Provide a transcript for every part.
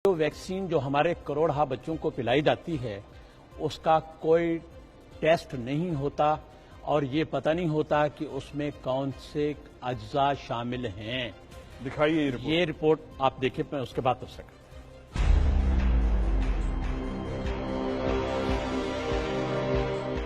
जो वैक्सीन जो हमारे करोड़हा बच्चों को पिलाई जाती है उसका कोई टेस्ट नहीं होता और ये पता नहीं होता कि उसमें कौन से अज्जा शामिल हैं। दिखाइए ये रिपोर्ट आप देखिए, मैं उसके बाद तब सकता।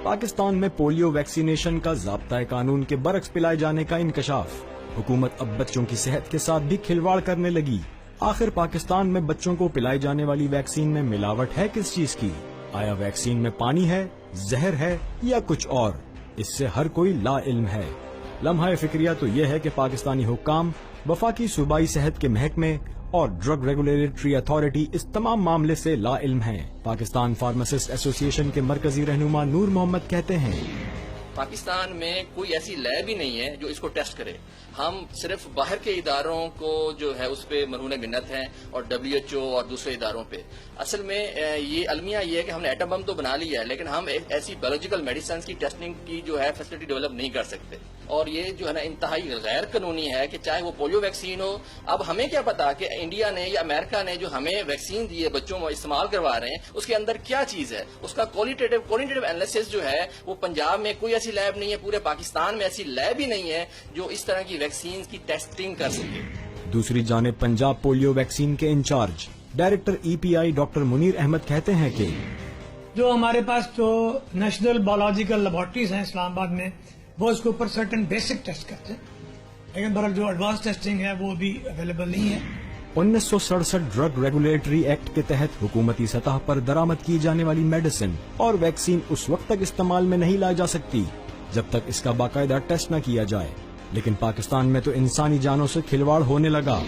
पाकिस्तान में पोलियो वैक्सीनेशन का ज़ाब्ता कानून के बरक्स पिलाए जाने का इंकशाफ। हुकूमत अब बच्चों की सेहत के साथ भी खिलवाड़ करने लगी। आखिर पाकिस्तान में बच्चों को पिलाई जाने वाली वैक्सीन में मिलावट है किस चीज की? आया वैक्सीन में पानी है, जहर है या कुछ और? इससे हर कोई ला इल्म है। लम्हा फिक्रिया तो यह है कि पाकिस्तानी हुक्काम, वफाकी सूबाई सेहत के महकमे और ड्रग रेगुलेटरी अथॉरिटी इस तमाम मामले से ला इल्म हैं। पाकिस्तान फार्मासिस्ट एसोसिएशन के मरकजी रहनुमा नूर मोहम्मद कहते हैं, पाकिस्तान में कोई ऐसी लैब ही नहीं है जो इसको टेस्ट करे। हम सिर्फ बाहर के इदारों को जो है उस पे मरहून मिन्नत हैं और WHO और दूसरे इदारों पे। असल में ये अलमिया ये है कि हमने एटम बम तो बना लिया है, लेकिन हम ऐसी बायोलॉजिकल मेडिसिन की टेस्टिंग की जो है फैसिलिटी डेवलप नहीं कर सकते। और ये जो है ना इंतहाई गैर कानूनी है कि चाहे वो पोलियो वैक्सीन हो। अब हमें क्या पता कि इंडिया ने या अमेरिका ने जो हमें वैक्सीन दी है, बच्चों में इस्तेमाल करवा रहे हैं, उसके अंदर क्या चीज है। उसका क्वालिटेटिव एनालिसिस जो है वो पंजाब में कोई ऐसी लैब नहीं है, पूरे पाकिस्तान में ऐसी लैब ही नहीं है जो इस तरह की वैक्सीन की टेस्टिंग कर सके। दूसरी जानिब पंजाब पोलियो वैक्सीन के incharge director EPI doctor Munir Ahmad कहते हैं कि जो हमारे पास तो नेशनल बायोलॉजिकल लेबोरेटरीज हैं इस्लामाबाद में, वो इसके ऊपर सर्टेन बेसिक टेस्ट करते हैं, लेकिन बहरहाल जो एडवांस टेस्टिंग है वो भी अवेलेबल नहीं है। 1967 ड्रग रेगुलेटरी एक्ट के तहत हुकूमती सतह पर दरामद की जाने वाली मेडिसिन और वैक्सीन उस वक्त तक इस्तेमाल में नहीं लाई जा सकती जब तक इसका बाकायदा टेस्ट न किया जाए। लेकिन पाकिस्तान में तो इंसानी जानों से खिलवाड़ होने लगा।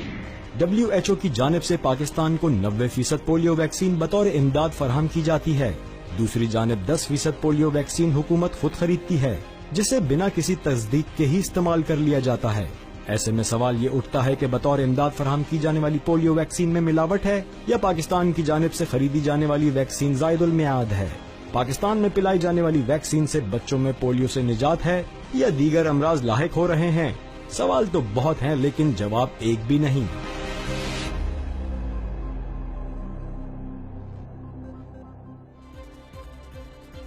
WHO की जानिब से पाकिस्तान को 90% पोलियो वैक्सीन बतौर इमदाद फराहम की जाती है। दूसरी जानिब 10% पोलियो वैक्सीन हुकूमत खुद खरीदती है, जिसे बिना किसी तस्दीक के ही इस्तेमाल कर लिया जाता है। ऐसे में सवाल ये उठता है कि बतौर इमदाद फराहम की जाने वाली पोलियो वैक्सीन में मिलावट है या पाकिस्तान की जानिब से खरीदी जाने वाली वैक्सीन ज़ायदुल मियाद है। पाकिस्तान में पिलाई जाने वाली वैक्सीन से बच्चों में पोलियो से निजात है या दीगर अमराज लाहिक हो रहे हैं? सवाल तो बहुत हैं, लेकिन जवाब एक भी नहीं।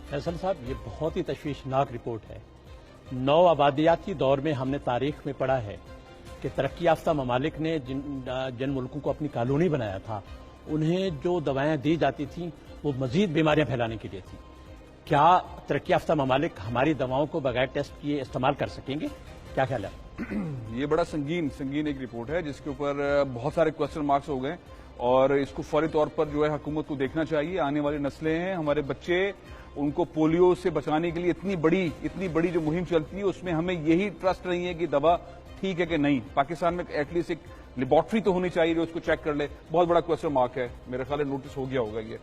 फैसल साहब, ये बहुत ही तशवीशनाक रिपोर्ट है। नौ आबादियाती दौर में हमने तारीख में पढ़ा है कि तरक्की याफ्ता ममालिक ने जिन मुल्कों को अपनी कॉलोनी बनाया था, उन्हें जो दवाएं दी जाती थीं वो मजीद बीमारियां फैलाने के लिए थी। क्या तरक्की याफ्ता ममालिक हमारी दवाओं को बगैर टेस्ट किए इस्तेमाल कर सकेंगे? क्या ख्याल है? ये बड़ा संगीन एक रिपोर्ट है जिसके ऊपर बहुत सारे क्वेश्चन मार्क्स हो गए और इसको फौरी तौर पर जो है हुकूमत को देखना चाहिए। आने वाली नस्लें हैं, हमारे बच्चे, उनको पोलियो से बचाने के लिए इतनी बड़ी जो मुहिम चलती है उसमें हमें यही ट्रस्ट नहीं है कि दवा ठीक है कि नहीं। पाकिस्तान में एटलीस्ट एक लेबोरेटरी तो होनी चाहिए जो उसको चेक कर ले। बहुत बड़ा क्वेश्चन मार्क है, मेरे ख्याल नोटिस हो गया होगा ये।